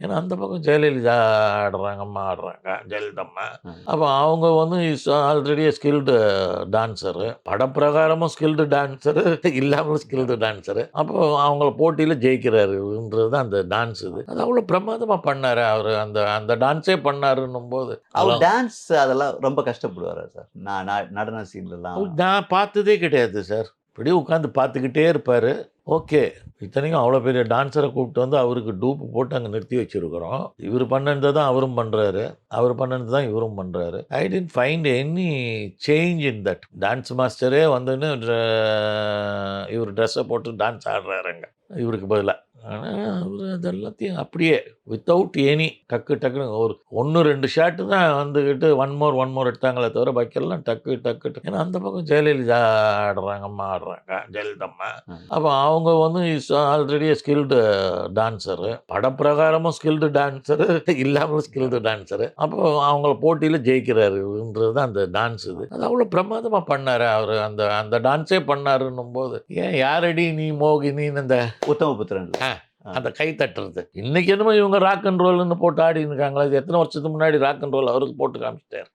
ஏன்னா அந்த பக்கம் ஜெயலலிதா ஆடுறாங்க, அம்மா ஆடுறாங்க, ஜெயலலிதா அம்மா. ம். அப்போ அவங்க வந்து இஸ் ஆல்ரெடி ஸ்கில்டு டான்ஸரு. படப்பிரகாரமும் ஸ்கில்டு டான்ஸரு, இல்லாமலும் ஸ்கில்டு டான்ஸரு. அப்போ அவங்கள போட்டியில ஜெயிக்கிறாருன்றது தான் அந்த டான்ஸ் இது. அது அவ்வளோ பிரமாதமா பண்ணாரு அவரு. அந்த அந்த டான்ஸே பண்ணாருன்னும்போது, அவர் அதெல்லாம் டான்ஸ் அதெல்லாம் ரொம்ப கஷ்டப்படுவாரா சார்? நான் நான் நடன சீன்லலாம் நான் பார்த்ததே கிடையாது சார். இப்படியே உட்காந்து பார்த்துக்கிட்டே இருப்பாரு. ஓகே. இத்தனைக்கும் அவ்வளோ பெரிய டான்ஸர கூப்பிட்டு வந்து அவருக்கு டூப் போட்டு அங்க நிறுத்தி வச்சிருக்கிறோம். இவரு பண்ணத தான் அவரும் பண்றாரு. அவரு பண்ணது தான் இவரும் பண்றாரு. I didn't find any change in that. Dance மாஸ்டரே வந்துன்னு இவரு ட்ரெஸ்ஸ போட்டு டான்ஸ் ஆடுறாருங்க. இவருக்கு பதிலா. ஆனா, அவரு அது எல்லாத்தையும் அப்படியே வித்தவுட் எனி டக்கு டக்குன்னு ஒரு 1, 2 ஷாட் தான் வந்துகிட்டு ஒன் மோர் எடுத்தாங்களே தவிர பாக்கியெல்லாம் டக்கு டக்கு டக்கு. ஏன்னா அந்த பக்கம் ஜெயலலிதா ஆடுறாங்க, அம்மா ஆடுறாங்க, ஜெயலலிதா அம்மா. ம். அப்போ அவங்க வந்து இஸ் ஆல்ரெடி ஸ்கில்டு டான்ஸரு. படப்பிரகாரமும் ஸ்கில்டு டான்ஸரு, இல்லாமலும் ஸ்கில்டு டான்ஸரு. அப்போ அவங்கள போட்டியில ஜெயிக்கிறாருன்றது தான் அந்த டான்ஸ் இது. அது அவ்வளோ பிரமாதமா பண்ணாரு அவரு. அந்த அந்த டான்ஸே பண்ணாருன்னும்போது, ஏன் யாரடி நீ மோகினின்னு அந்த உத்தமபுத்திரன். அந்த கை தட்டுறது. இன்னைக்கு என்னமோ இவங்க ராக் அண்ட் ரோல்ன்னு போட்டு ஆடின்னு இருக்காங்களா? இது எத்தனை வருஷத்துக்கு முன்னாடி ராக் அண்ட் ரோல் அவருக்கு போட்டு காமிச்சிட்டாரு.